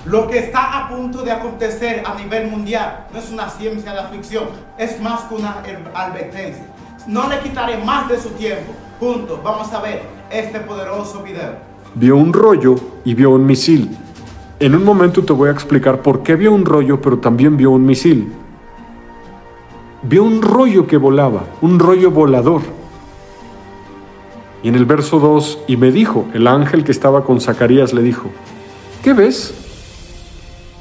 Lo que está a punto de acontecer a nivel mundial no es una ciencia de la ficción, es más que una advertencia. No le quitaré más de su tiempo. Juntos vamos a ver este poderoso video. Vio un rollo y vio un misil. En un momento te voy a explicar por qué vio un rollo, pero también vio un misil. Vio un rollo que volaba, un rollo volador. Y en el verso 2, y me dijo, el ángel que estaba con Zacarías le dijo, ¿qué ves?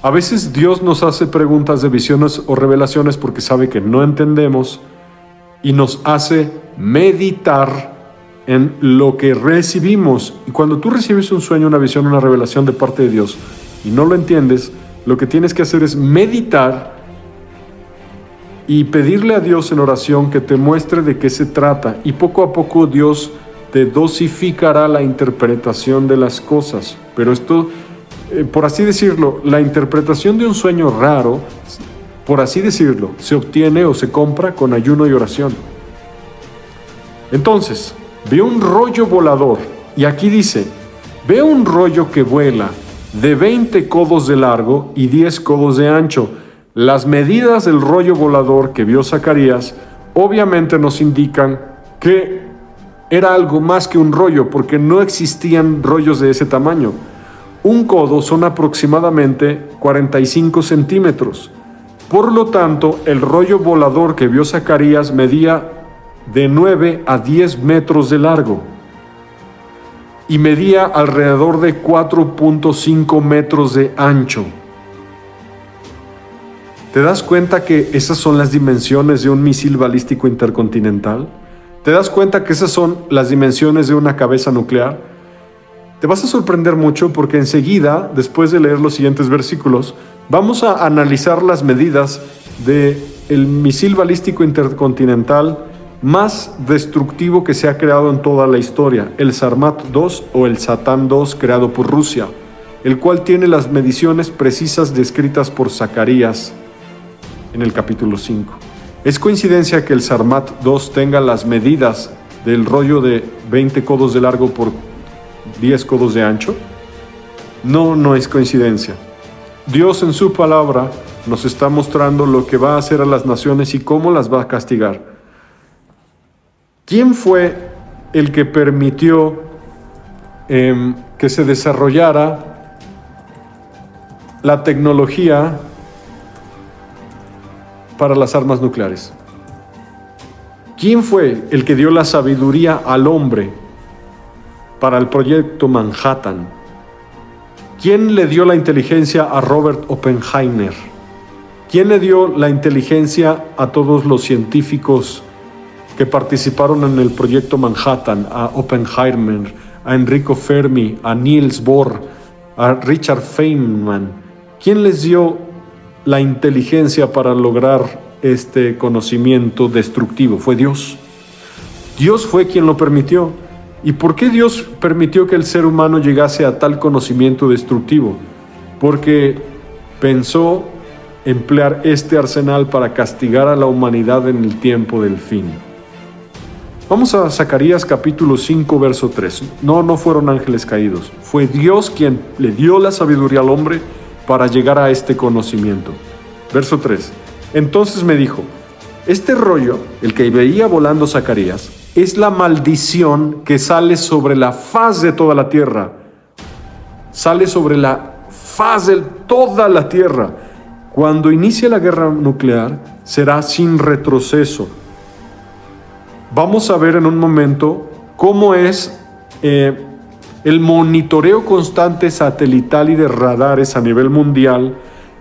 A veces Dios nos hace preguntas de visiones o revelaciones porque sabe que no entendemos y nos hace meditar en lo que recibimos. Y cuando tú recibes un sueño, una visión, una revelación de parte de Dios y no lo entiendes, lo que tienes que hacer es meditar y pedirle a Dios en oración que te muestre de qué se trata. Y poco a poco Dios te dosificará la interpretación de las cosas. Pero esto, por así decirlo, la interpretación de un sueño raro, por así decirlo, se obtiene o se compra con ayuno y oración. Entonces, veo un rollo volador, y aquí dice, veo un rollo que vuela de 20 codos de largo y 10 codos de ancho. Las medidas del rollo volador que vio Zacarías obviamente nos indican que era algo más que un rollo, porque no existían rollos de ese tamaño. Un codo son aproximadamente 45 centímetros. Por lo tanto, el rollo volador que vio Zacarías medía de 9 a 10 metros de largo y medía alrededor de 4.5 metros de ancho. ¿Te das cuenta que esas son las dimensiones de un misil balístico intercontinental? ¿Te das cuenta que esas son las dimensiones de una cabeza nuclear? Te vas a sorprender mucho porque enseguida, después de leer los siguientes versículos, vamos a analizar las medidas del misil balístico intercontinental más destructivo que se ha creado en toda la historia, el Sarmat 2 o el Satán 2 creado por Rusia, el cual tiene las mediciones precisas descritas por Zacarías en el capítulo 5. ¿Es coincidencia que el Sarmat 2 tenga las medidas del rollo de 20 codos de largo por 10 codos de ancho? No, no es coincidencia. Dios en su palabra nos está mostrando lo que va a hacer a las naciones y cómo las va a castigar. ¿Quién fue el que permitió que se desarrollara la tecnología para las armas nucleares? ¿Quién fue el que dio la sabiduría al hombre para el proyecto Manhattan? ¿Quién le dio la inteligencia a Robert Oppenheimer? ¿Quién le dio la inteligencia a todos los científicos que participaron en el proyecto Manhattan? A Oppenheimer, a Enrico Fermi, a Niels Bohr, a Richard Feynman. ¿Quién les dio la inteligencia para lograr este conocimiento destructivo? Fue Dios. Dios fue quien lo permitió. ¿Y por qué Dios permitió que el ser humano llegase a tal conocimiento destructivo? Porque pensó emplear este arsenal para castigar a la humanidad en el tiempo del fin. Vamos a Zacarías capítulo 5, verso 3. No fueron ángeles caídos. Fue Dios quien le dio la sabiduría al hombre para llegar a este conocimiento. Verso 3. Entonces me dijo, este rollo, el que veía volando Zacarías, es la maldición que sale sobre la faz de toda la tierra. Sale sobre la faz de toda la tierra. Cuando inicie la guerra nuclear, será sin retroceso. Vamos a ver en un momento cómo es el monitoreo constante satelital y de radares a nivel mundial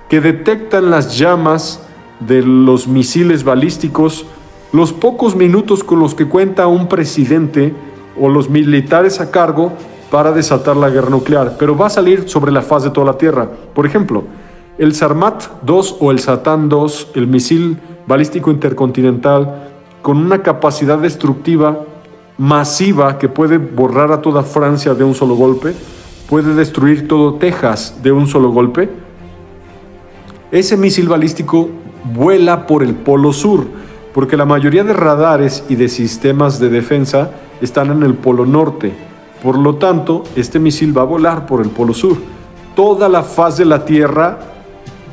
que detectan las llamas de los misiles balísticos, los pocos minutos con los que cuenta un presidente o los militares a cargo para desatar la guerra nuclear, pero va a salir sobre la faz de toda la tierra. Por ejemplo, el Sarmat 2 o el Satán 2, el misil balístico intercontinental, con una capacidad destructiva masiva que puede borrar a toda Francia de un solo golpe, puede destruir todo Texas de un solo golpe. Ese misil balístico vuela por el polo sur, porque la mayoría de radares y de sistemas de defensa están en el polo norte. Por lo tanto, este misil va a volar por el polo sur. toda la faz de la Tierra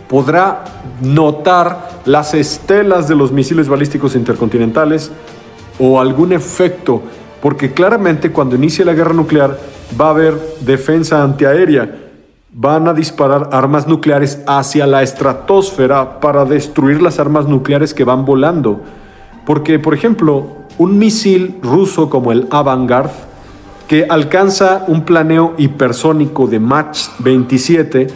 podrá notar las estelas de los misiles balísticos intercontinentales o algún efecto, porque claramente cuando inicie la guerra nuclear va a haber defensa antiaérea. Van a disparar armas nucleares hacia la estratosfera para destruir las armas nucleares que van volando. Porque, por ejemplo, un misil ruso como el Avangard, que alcanza un planeo hipersónico de Mach 27,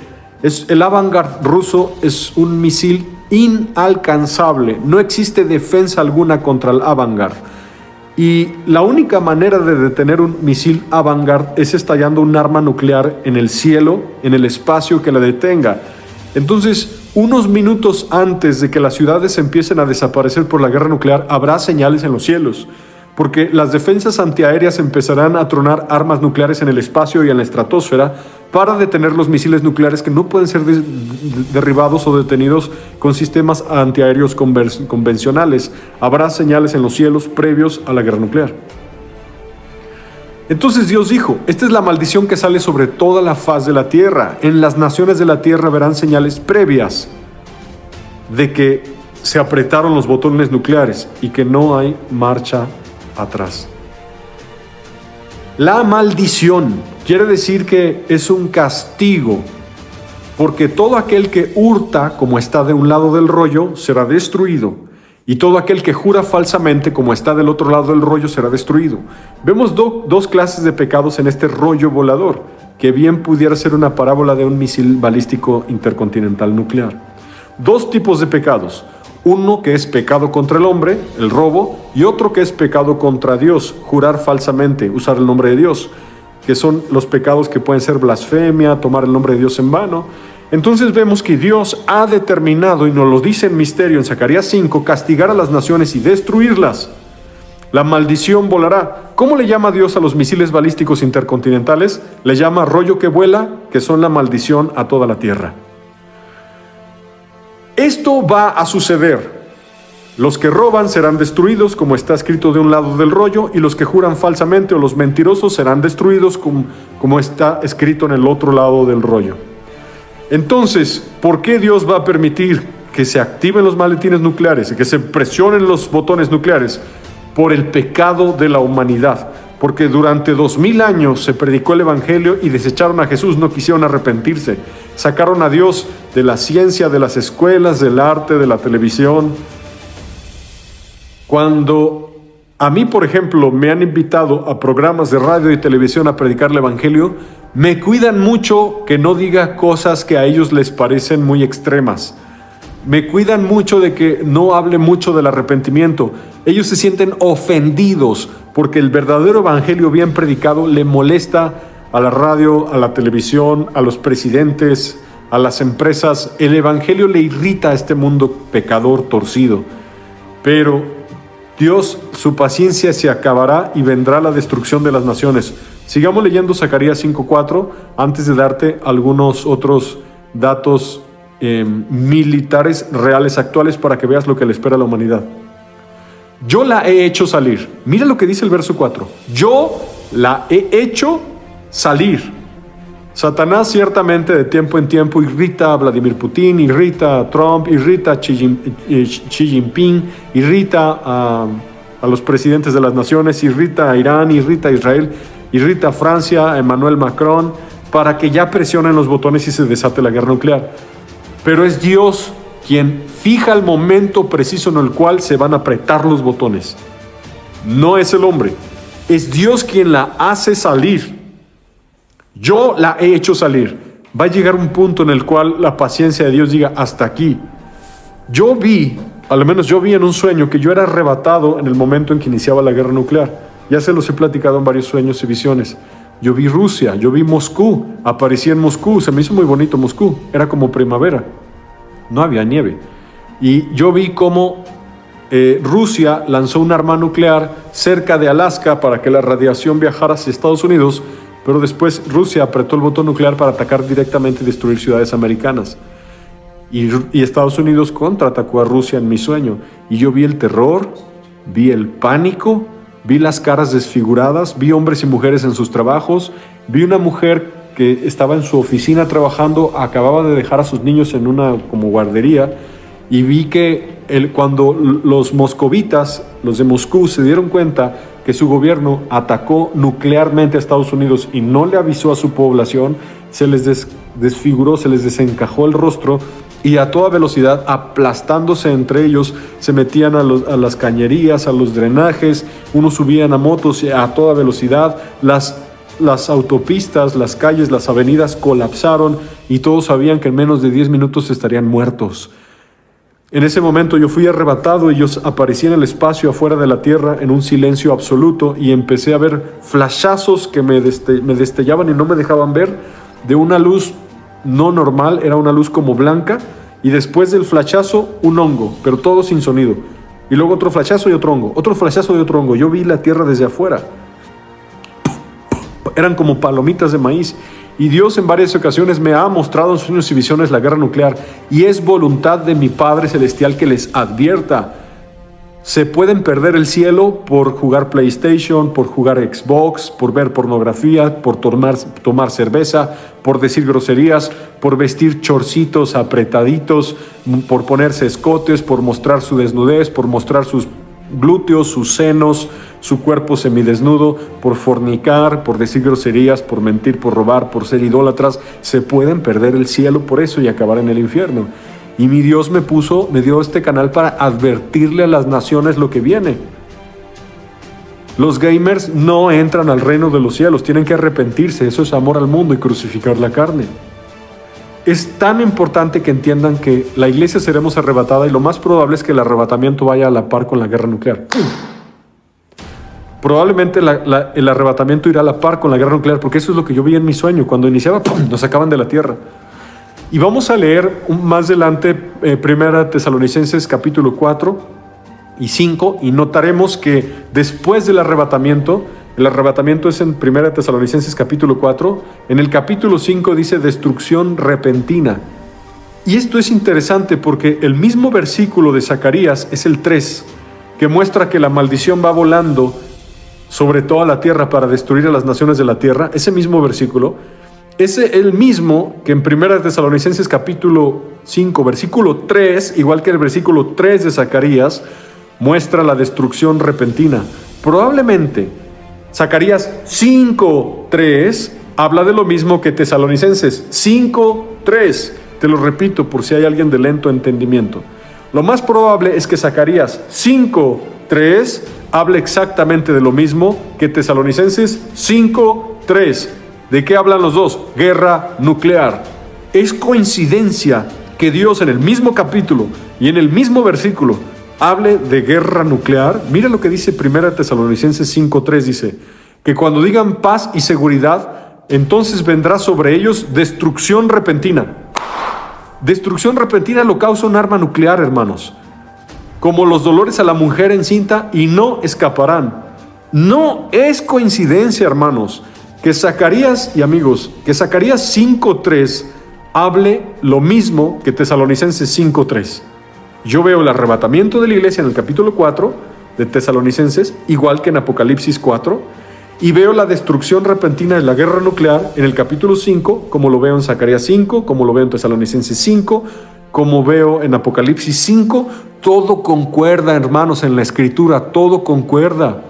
el Avangard ruso es un misil inalcanzable. No existe defensa alguna contra el Avangard. Y la única manera de detener un misil Avangard es estallando un arma nuclear en el cielo, en el espacio que la detenga. Entonces, unos minutos antes de que las ciudades empiecen a desaparecer por la guerra nuclear, habrá señales en los cielos, porque las defensas antiaéreas empezarán a tronar armas nucleares en el espacio y en la estratosfera para detener los misiles nucleares que no pueden ser derribados o detenidos con sistemas antiaéreos convencionales. Habrá señales en los cielos previos a la guerra nuclear. Entonces Dios dijo, esta es la maldición que sale sobre toda la faz de la tierra. En las naciones de la tierra verán señales previas de que se apretaron los botones nucleares y que no hay marcha atrás. La maldición quiere decir que es un castigo, porque todo aquel que hurta, como está de un lado del rollo, será destruido, y todo aquel que jura falsamente, como está del otro lado del rollo, será destruido. Vemos dos clases de pecados en este rollo volador, que bien pudiera ser una parábola de un misil balístico intercontinental nuclear. Dos tipos de pecados. Uno que es pecado contra el hombre, el robo, y otro que es pecado contra Dios, jurar falsamente, usar el nombre de Dios, que son los pecados que pueden ser blasfemia, tomar el nombre de Dios en vano. Entonces vemos que Dios ha determinado, y nos lo dice en misterio en Zacarías 5, castigar a las naciones y destruirlas. La maldición volará. ¿Cómo le llama Dios a los misiles balísticos intercontinentales? Le llama rollo que vuela, que son la maldición a toda la tierra. Esto va a suceder. Los que roban serán destruidos, como está escrito de un lado del rollo, y los que juran falsamente o los mentirosos serán destruidos, como está escrito en el otro lado del rollo. Entonces, ¿por qué Dios va a permitir que se activen los maletines nucleares y que se presionen los botones nucleares? Por el pecado de la humanidad. Porque durante 2000 años se predicó el Evangelio y desecharon a Jesús, no quisieron arrepentirse. Sacaron a Dios de la ciencia, de las escuelas, del arte, de la televisión. Cuando a mí, por ejemplo, me han invitado a programas de radio y televisión a predicar el Evangelio, me cuidan mucho que no diga cosas que a ellos les parecen muy extremas. Me cuidan mucho de que no hable mucho del arrepentimiento. Ellos se sienten ofendidos porque el verdadero evangelio bien predicado le molesta a la radio, a la televisión, a los presidentes, a las empresas. El evangelio le irrita a este mundo pecador, torcido. Pero Dios, su paciencia se acabará y vendrá la destrucción de las naciones. Sigamos leyendo Zacarías 5:4 antes de darte algunos otros datos militares reales actuales para que veas lo que le espera a la humanidad. Yo la he hecho salir. Mira lo que dice el verso 4. Yo la he hecho salir. Satanás ciertamente de tiempo en tiempo irrita a Vladimir Putin, irrita a Trump, irrita a Xi Jinping, irrita a los presidentes de las naciones, irrita a Irán, irrita a Israel, irrita a Francia, a Emmanuel Macron, para que ya presionen los botones y se desate la guerra nuclear. Pero es Dios quien fija el momento preciso en el cual se van a apretar los botones. No es el hombre. Es Dios quien la hace salir. Yo la he hecho salir. Va a llegar un punto en el cual la paciencia de Dios diga hasta aquí. Yo vi en un sueño que yo era arrebatado en el momento en que iniciaba la guerra nuclear. Ya se los he platicado en varios sueños y visiones. Yo vi Rusia, yo vi Moscú, aparecí en Moscú, se me hizo muy bonito Moscú, era como primavera, no había nieve. Y yo vi cómo Rusia lanzó un arma nuclear cerca de Alaska para que la radiación viajara hacia Estados Unidos, pero después Rusia apretó el botón nuclear para atacar directamente y destruir ciudades americanas. Y Estados Unidos contraatacó a Rusia en mi sueño. Y yo vi el terror, vi el pánico, vi las caras desfiguradas, vi hombres y mujeres en sus trabajos, vi una mujer que estaba en su oficina trabajando, acababa de dejar a sus niños en una como guardería, y vi que cuando los moscovitas, los de Moscú, se dieron cuenta que su gobierno atacó nuclearmente a Estados Unidos y no le avisó a su población, se les desfiguró, se les desencajó el rostro, y a toda velocidad, aplastándose entre ellos, se metían a las cañerías, a los drenajes, unos subían a motos a toda velocidad, las autopistas, las calles, las avenidas colapsaron y todos sabían que en menos de 10 minutos estarían muertos. En ese momento yo fui arrebatado y yo aparecí en el espacio afuera de la tierra en un silencio absoluto, y empecé a ver flashazos que me destellaban y no me dejaban ver, de una luz no normal, era una luz como blanca, y después del flashazo un hongo, pero todo sin sonido, y luego otro flashazo y otro hongo, otro flashazo y otro hongo. Yo vi la tierra desde afuera, eran como palomitas de maíz. Y Dios en varias ocasiones me ha mostrado en sueños y visiones la guerra nuclear, y es voluntad de mi Padre Celestial que les advierta: se pueden perder el cielo por jugar PlayStation, por jugar Xbox, por ver pornografía, por tomar cerveza, por decir groserías, por vestir chorcitos apretaditos, por ponerse escotes, por mostrar su desnudez, por mostrar sus glúteos, sus senos, su cuerpo semidesnudo, por fornicar, por decir groserías, por mentir, por robar, por ser idólatras. Se pueden perder el cielo por eso y acabar en el infierno. Y mi Dios me dio este canal para advertirle a las naciones lo que viene. Los gamers no entran al reino de los cielos, tienen que arrepentirse. Eso es amor al mundo y crucificar la carne. Es tan importante que entiendan que la iglesia seremos arrebatada, y lo más probable es que el arrebatamiento vaya a la par con la guerra nuclear. Probablemente el arrebatamiento irá a la par con la guerra nuclear, porque eso es lo que yo vi en mi sueño. Cuando iniciaba, nos sacaban de la tierra. Y vamos a leer más adelante 1 Tesalonicenses capítulo 4 y 5, y notaremos que después del arrebatamiento, el arrebatamiento es en 1 Tesalonicenses capítulo 4, en el capítulo 5 dice destrucción repentina. Y esto es interesante porque el mismo versículo de Zacarías es el 3, que muestra que la maldición va volando sobre toda la tierra para destruir a las naciones de la tierra. Ese mismo versículo es el mismo que en 1 Tesalonicenses capítulo 5, versículo 3, igual que el versículo 3 de Zacarías, muestra la destrucción repentina. Probablemente Zacarías 5:3 habla de lo mismo que Tesalonicenses 5:3. Te lo repito por si hay alguien de lento entendimiento. Lo más probable es que Zacarías 5:3 hable exactamente de lo mismo que Tesalonicenses 5:3. ¿De qué hablan los dos? Guerra nuclear. Es coincidencia que Dios en el mismo capítulo y en el mismo versículo hable de guerra nuclear. Mira lo que dice 1 Tesalonicenses 5:3, dice que cuando digan paz y seguridad, entonces vendrá sobre ellos destrucción repentina. Destrucción repentina lo causa un arma nuclear, hermanos, como los dolores a la mujer encinta, y no escaparán. No es coincidencia, hermanos, que Zacarías, y amigos, que Zacarías 5:3 hable lo mismo que Tesalonicenses 5:3. Yo veo el arrebatamiento de la iglesia en el capítulo 4 de Tesalonicenses, igual que en Apocalipsis 4, y veo la destrucción repentina de la guerra nuclear en el capítulo 5, como lo veo en Zacarías 5, como lo veo en Tesalonicenses 5, como veo en Apocalipsis 5. Todo concuerda, hermanos, en la Escritura, todo concuerda.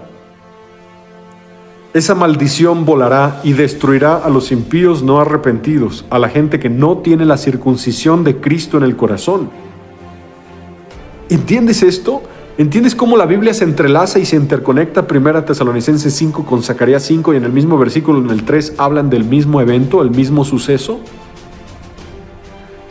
Esa maldición volará y destruirá a los impíos no arrepentidos, a la gente que no tiene la circuncisión de Cristo en el corazón. ¿Entiendes esto? ¿Entiendes cómo la Biblia se entrelaza y se interconecta 1 Tesalonicenses 5 con Zacarías 5, y en el mismo versículo, en el 3, hablan del mismo evento, el mismo suceso?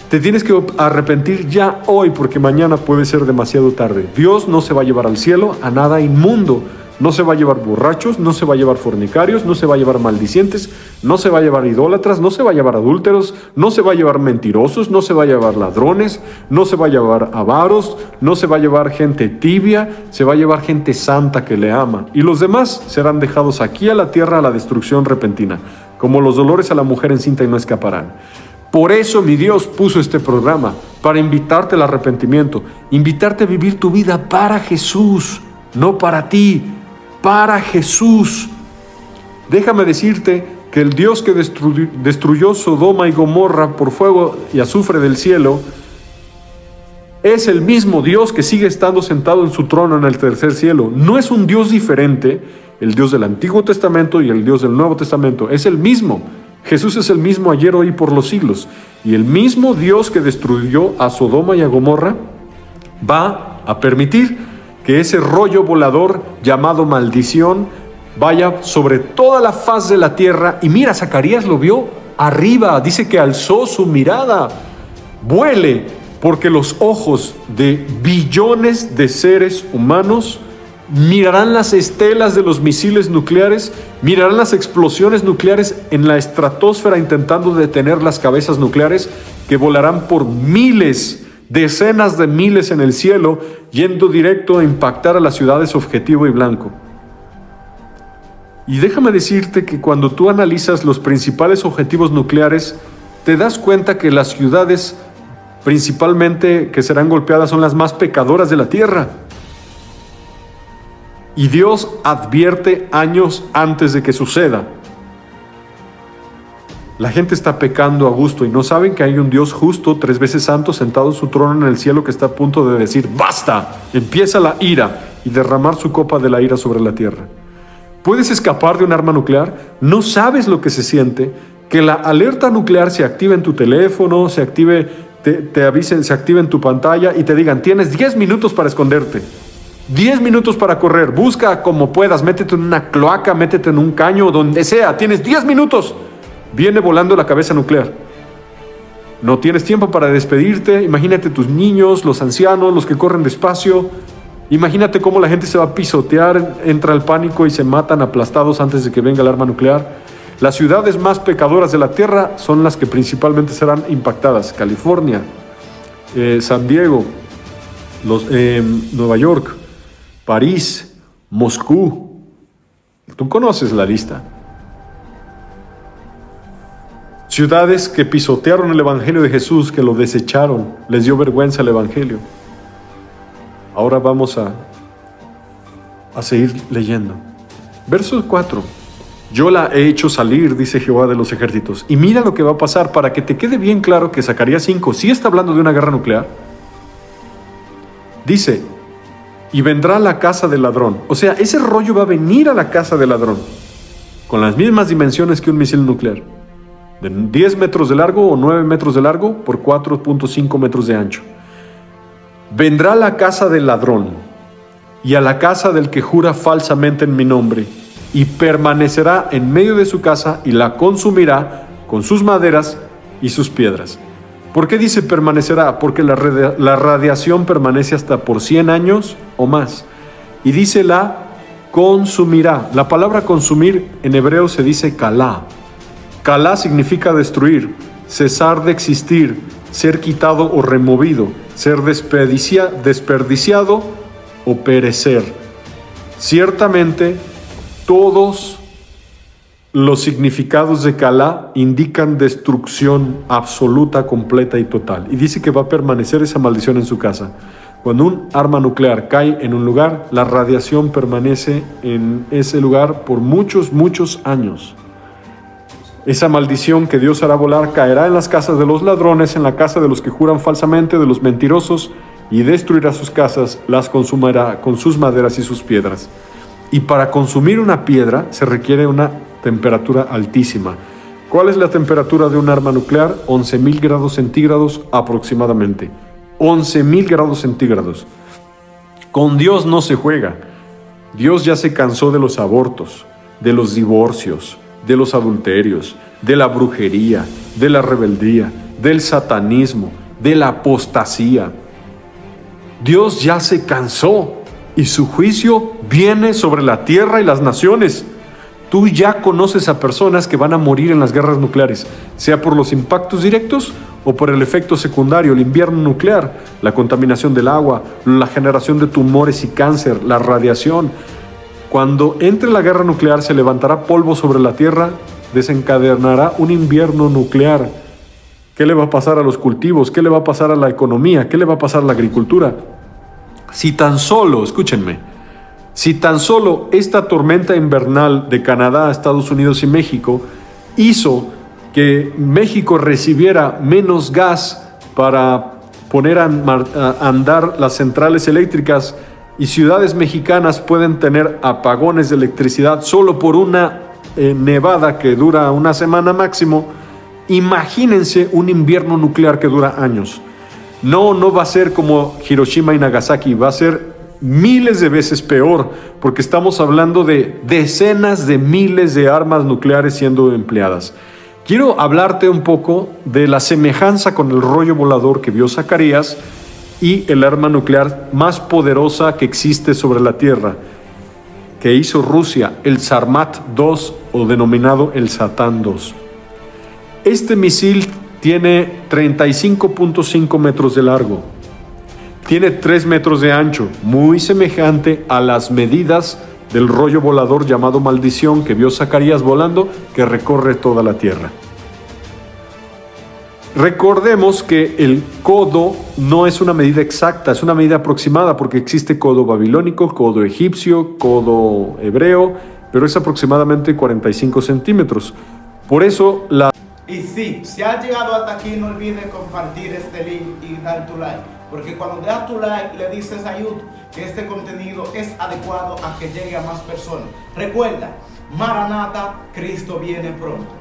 Te tienes que arrepentir ya hoy, porque mañana puede ser demasiado tarde. Dios no se va a llevar al cielo a nada inmundo. No se va a llevar borrachos, no se va a llevar fornicarios, no se va a llevar maldicientes, no se va a llevar idólatras, no se va a llevar adúlteros, no se va a llevar mentirosos, no se va a llevar ladrones, no se va a llevar avaros, no se va a llevar gente tibia, se va a llevar gente santa que le ama. Y los demás serán dejados aquí a la tierra a la destrucción repentina, como los dolores a la mujer encinta, y no escaparán. Por eso mi Dios puso este programa, para invitarte al arrepentimiento, invitarte a vivir tu vida para Jesús, no para ti. Para Jesús. Déjame decirte que el Dios que destruyó Sodoma y Gomorra por fuego y azufre del cielo es el mismo Dios que sigue estando sentado en su trono en el tercer cielo. No es un Dios diferente, el Dios del Antiguo Testamento y el Dios del Nuevo Testamento. Es el mismo. Jesús es el mismo ayer, hoy y por los siglos. Y el mismo Dios que destruyó a Sodoma y a Gomorra va a permitir que ese rollo volador llamado maldición vaya sobre toda la faz de la tierra. Y mira, Zacarías lo vio arriba, dice que alzó su mirada, vuele, porque los ojos de billones de seres humanos mirarán las estelas de los misiles nucleares, mirarán las explosiones nucleares en la estratosfera intentando detener las cabezas nucleares que volarán por miles, decenas de miles en el cielo, yendo directo a impactar a las ciudades objetivo y blanco. Y déjame decirte que cuando tú analizas los principales objetivos nucleares, te das cuenta que las ciudades principalmente que serán golpeadas son las más pecadoras de la tierra. Y Dios advierte años antes de que suceda. La gente está pecando a gusto y no saben que hay un Dios justo, 3 veces santo, sentado en su trono en el cielo, que está a punto de decir: ¡basta! Empieza la ira, y derramar su copa de la ira sobre la tierra. ¿Puedes escapar de un arma nuclear? No sabes lo que se siente que la alerta nuclear se active en tu teléfono, se active, te avisen, se active en tu pantalla y te digan: tienes 10 minutos para esconderte, 10 minutos para correr, busca como puedas, métete en una cloaca, métete en un caño, donde sea, tienes 10 minutos. Viene volando la cabeza nuclear. No tienes tiempo para despedirte. Imagínate tus niños, los ancianos, los que corren despacio. Imagínate cómo la gente se va a pisotear, entra el pánico y se matan aplastados antes de que venga el arma nuclear. Las ciudades más pecadoras de la tierra son las que principalmente serán impactadas: California, San Diego, Nueva York, París, Moscú. Tú conoces la lista. Ciudades que pisotearon el Evangelio de Jesús, que lo desecharon, les dio vergüenza el Evangelio. Ahora vamos a seguir leyendo. Verso 4. Yo la he hecho salir, dice Jehová de los ejércitos. Y mira lo que va a pasar para que te quede bien claro que Zacarías 5 sí está hablando de una guerra nuclear. Dice: y vendrá a la casa del ladrón. O sea, ese rollo va a venir a la casa del ladrón, con las mismas dimensiones que un misil nuclear, de 10 metros de largo o 9 metros de largo por 4.5 metros de ancho. Vendrá a la casa del ladrón y a la casa del que jura falsamente en mi nombre, y permanecerá en medio de su casa y la consumirá con sus maderas y sus piedras. ¿Por qué dice permanecerá? Porque la radiación permanece hasta por 100 años o más. Y dice la consumirá. La palabra consumir en hebreo se dice kalá. Kalá significa destruir, cesar de existir, ser quitado o removido, ser desperdiciado o perecer. Ciertamente, todos los significados de Kalá indican destrucción absoluta, completa y total. Y dice que va a permanecer esa maldición en su casa. Cuando un arma nuclear cae en un lugar, la radiación permanece en ese lugar por muchos, muchos años. Esa maldición que Dios hará volar caerá en las casas de los ladrones, en la casa de los que juran falsamente, de los mentirosos, y destruirá sus casas, las consumirá con sus maderas y sus piedras. Y para consumir una piedra se requiere una temperatura altísima. ¿Cuál es la temperatura de un arma nuclear? 11.000 grados centígrados aproximadamente. 11.000 grados centígrados. Con Dios no se juega. Dios ya se cansó de los abortos, de los divorcios, de los adulterios, de la brujería, de la rebeldía, del satanismo, de la apostasía. Dios ya se cansó y su juicio viene sobre la tierra y las naciones. Tú ya conoces a personas que van a morir en las guerras nucleares, sea por los impactos directos o por el efecto secundario, el invierno nuclear, la contaminación del agua, la generación de tumores y cáncer, la radiación. Cuando entre la guerra nuclear se levantará polvo sobre la tierra, desencadenará un invierno nuclear. ¿Qué le va a pasar a los cultivos? ¿Qué le va a pasar a la economía? ¿Qué le va a pasar a la agricultura? Si tan solo, escúchenme, si tan solo esta tormenta invernal de Canadá, Estados Unidos y México hizo que México recibiera menos gas para poner a andar las centrales eléctricas, y ciudades mexicanas pueden tener apagones de electricidad solo por una nevada que dura una semana máximo. Imagínense un invierno nuclear que dura años. No va a ser como Hiroshima y Nagasaki, va a ser miles de veces peor, porque estamos hablando de decenas de miles de armas nucleares siendo empleadas. Quiero hablarte un poco de la semejanza con el rollo volador que vio Zacarías y el arma nuclear más poderosa que existe sobre la Tierra, que hizo Rusia, el Sarmat 2, o denominado el Satán 2. Este misil tiene 35.5 metros de largo, tiene 3 metros de ancho, muy semejante a las medidas del rollo volador llamado Maldición que vio Zacarías volando, que recorre toda la Tierra. Recordemos que el codo no es una medida exacta, es una medida aproximada, porque existe codo babilónico, codo egipcio, codo hebreo, pero es aproximadamente 45 centímetros. Por eso Y sí, si has llegado hasta aquí, no olvides compartir este link y dar tu like, porque cuando das tu like le dices a YouTube que este contenido es adecuado a que llegue a más personas. Recuerda, Maranata, Cristo viene pronto.